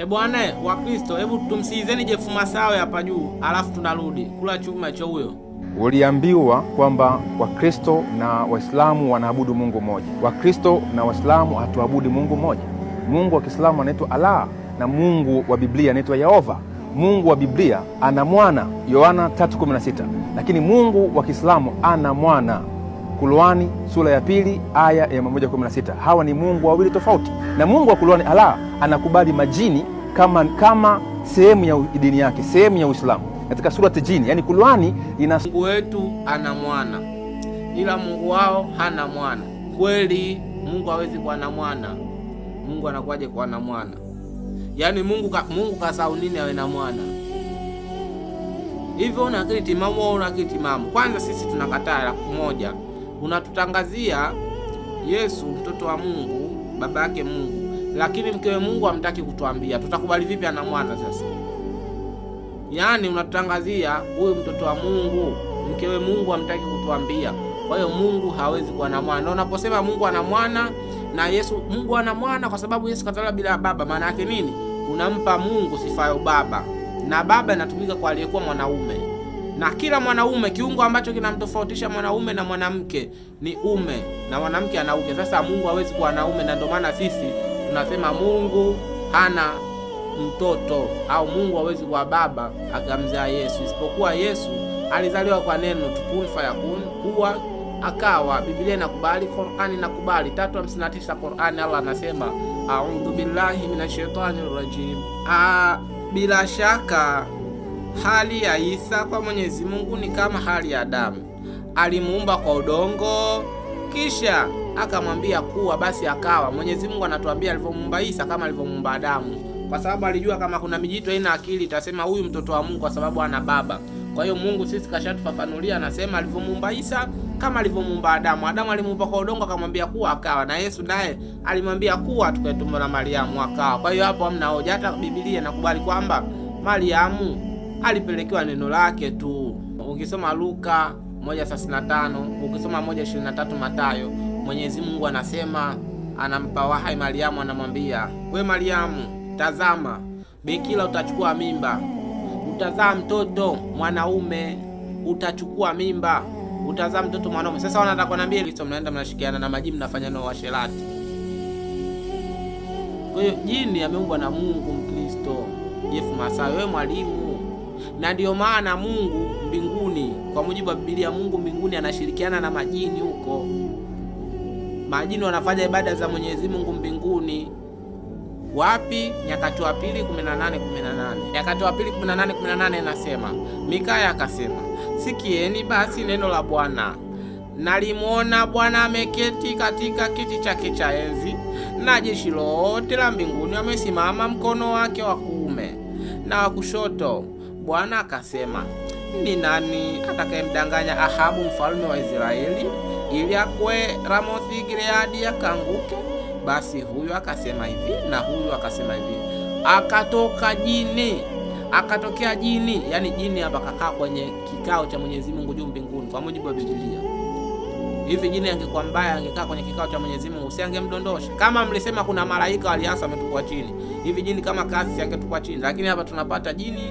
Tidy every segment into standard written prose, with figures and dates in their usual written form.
Bwana wa Kristo, hebu tumsikizeni Jeff Masawe hapa juu, alafu tunarudi kula chuma cha huyo. Waliambiwa kwamba Wakristo na Waislamu wanaabudu Mungu mmoja. Wakristo na Waislamu hatuabudu Mungu mmoja. Mungu wa Kiislamu anaitwa Allah na Mungu wa Biblia anaitwa Yehova. Mungu wa Biblia ana mwana, Yohana 3:16. Lakini Mungu wa Kiislamu ana mwana, Qur'ani sura ya 2 aya ya 116. Hawa ni Mungu wawili tofauti. Na Mungu wa Qur'ani Allah anakubali majini kama sehemu ya dini yake, sehemu ya Uislamu. Katika surati Jini, yani Qur'ani ina Mungu wetu ana mwana, ila Mungu wao hana mwana. Kweli Mungu hawezi kuwa na mwana. Mungu anakuwaje kuwa na mwana? Yaani Mungu kasahau nini awe na mwana? Hivyo una akili timamu au una akili timamu? Kwanza sisi tunakataa moja. Unatutangazia Yesu mtoto wa Mungu, baba yake Mungu, lakini mkewe Mungu hamtaki kutuambia. Tutakubali vipi ana mwana sasa? Yaani unatutangazia huyu mtoto wa Mungu, mkewe Mungu hamtaki kutuambia. Kwa hiyo Mungu hawezi kuwa na mwana. Na unaposema Mungu ana mwana na Yesu, Mungu ana mwana kwa sababu Yesu kazaliwa bila baba, maana yake nini? Unampa Mungu sifa ya baba. Na baba inatumika kwa aliyekuwa mwanaume. Na kila mwanaume, kiungo ambacho kinamtofautisha mwanaume na mwanamke ni ume, na mwanamke ana uke. Sasa Mungu hawezi kuwa na ume, na ndio maana sisi tunasema Mungu hana mtoto, au Mungu hawezi kuwa baba akamzaa Yesu, isipokuwa Yesu alizaliwa kwa neno tukun fayakun, kuwa akawa. Biblia inakubali, Qur'ani inakubali. 3:59 Qur'ani, Allah anasema a'udhu billahi minashaitani rajim. Bila shaka hali ya Isa kwa Mwenyezi Mungu ni kama hali ya Adamu. Alimuumba kwa udongo kisha akamwambia kuwa, basi akawa. Mwenyezi Mungu anatuambia alivyomuumba Isa kama alivyomuumba Adamu, kwa sababu alijua kama kuna mijito haina akili itasema huyu mtoto wa Mungu kwa sababu ana baba. Kwa hiyo Mungu sisi kashatufafanulia, anasema alivyomuumba Isa kama alivyomuumba Adamu. Adamu alimuumba kwa udongo akamwambia kuwa, akawa. Na Yesu naye alimwambia kuwa tukae tumbo la Mariamu, akawa. Kwa hiyo hapo hamna hoja. Hata Biblia inakubali kwamba Mariamu alipelekewa neno lake tu. Ukisoma Luka 1:35, ukisoma 1:23 Mathayo, Mwenyezi Mungu anasema, anampa wahai Mariamu, anamwambia, we Mariamu, tazama bikira utachukua mimba, utazaa mtoto mwanaume, utachukua mimba, utazaa mtoto mwanaume. Sasa wanataka kuniambia hizo, mnaenda mnashikiana na majimu, mnafanya nao washerati. Kwa hiyo jini ameumbwa na Mungu. Mkristo Jeff Masawe, wewe mwalimu. Na ndio maana Mungu mbinguni, kwa mujibu wa Biblia, Mungu mbinguni anashirikiana na majini huko. Majini wanafanya ibada za Mwenyezi Mungu mbinguni. Wapi? Nyakati wa pili 18:18. Nyakati wa pili 18:18 inasema, Mikaya akasema, sikieni basi neno la Bwana. Nalimuona Bwana ameketi katika kiti chake cha enzi, na jeshi lote la mbinguni wamesimama mkono wake wa kuume na wa kushoto. Bwana akasema, ni nani atakayemdanganya Ahabu mfalme wa Israeli ili akwe Ramothi Gileadi akanguke? Basi huyu akasema hivi na huyu akasema hivi. Akatokea jini, yani jini hapa kakaa kwenye kikao cha Mwenyezi Mungu juu mbinguni, kwa mujibu wa Biblia. Hivi jini angekuwa mbaya, angekaa kwenye kikao cha Mwenyezi Mungu, usiangemdondosha. Kama mlisema kuna malaika waliasa wametupwa chini, hivi jini kama kazi angetupwa chini. Lakini hapa tunapata jini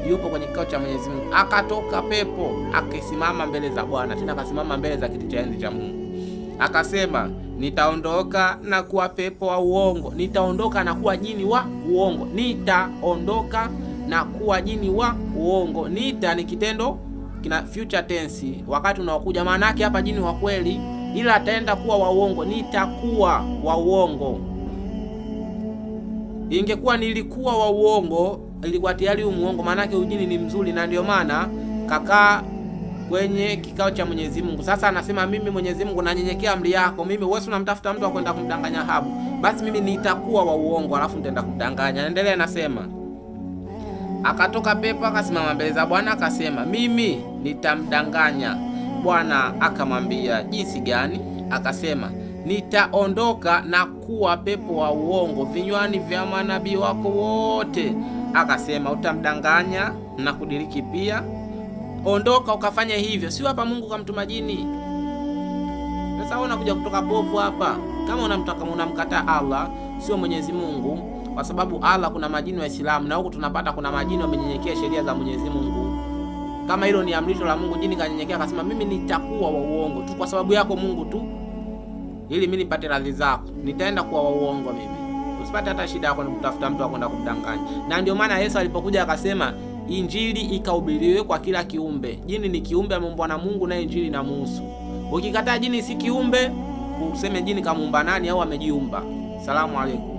yupo kwenye kikao cha Mwenyezi Mungu. Akatoka pepo akisimama mbele za Bwana, tena akasimama mbele za kiti cha enzi cha Mungu. Akasema, nitaondoka na kuwa pepo wa uongo, nitaondoka na kuwa jini wa uongo. Nitaondoka na kuwa jini wa uongo. Nita ni kitendo kina future tense, wakati unaokuja. Maana yake hapa jini wa kweli, ila ataenda kuwa wa uongo. Nitakuwa wa uongo. Ingekuwa nilikuwa wa uongo, ilikuwa tayari umuongo. Maana yake ujini ni mzuri, na ndio maana kakaa kwenye kikao cha Mwenyezi Mungu. Sasa anasema, mimi Mwenyezi Mungu nanyenyekea amri yako. Mimi wewe unamtafuta mtu wa kwenda kumdanganya Ahabu, basi mimi nitakuwa wa uongo alafu nitaenda kumdanganya. Endelea, nasema, akatoka pepo akasimama mbele za Bwana akasema, mimi nitamdanganya. Bwana akamwambia, jinsi gani? Akasema, nitaondoka na kuwa pepo wa uongo vinywani vya manabii wako wote. Akasema, utamdanganya na kudiriki pia. Ondoka ukafanya hivyo. Sio hapa Mungu kamtuma jini. Sasa unakuja kutoka povu hapa. Kama unamkataa Allah, sio Mwenyezi Mungu, kwa sababu Allah kuna majini Waislamu, na huku tunapata kuna majini wamenyenyekea sheria za Mwenyezi Mungu. Kama hilo ni amrisho la Mungu, jini kanyenyekea akasema mimi nitakuwa wa uongo tu kwa sababu yako Mungu tu, ili mimi nipate radhi zako, nitaenda kuwa wa uongo mimi. Usipate hata shida yako kutafuta mtu akwenda kumdanganya. Na ndio maana Yesu alipokuja akasema injili ikahubiriwe kwa kila kiumbe. Jini ni kiumbe ameumbwa na Mungu, na injili inamuhusu. Ukikataa jini si kiumbe, useme jini kamuumba nani au amejiumba. Salamu alaykum.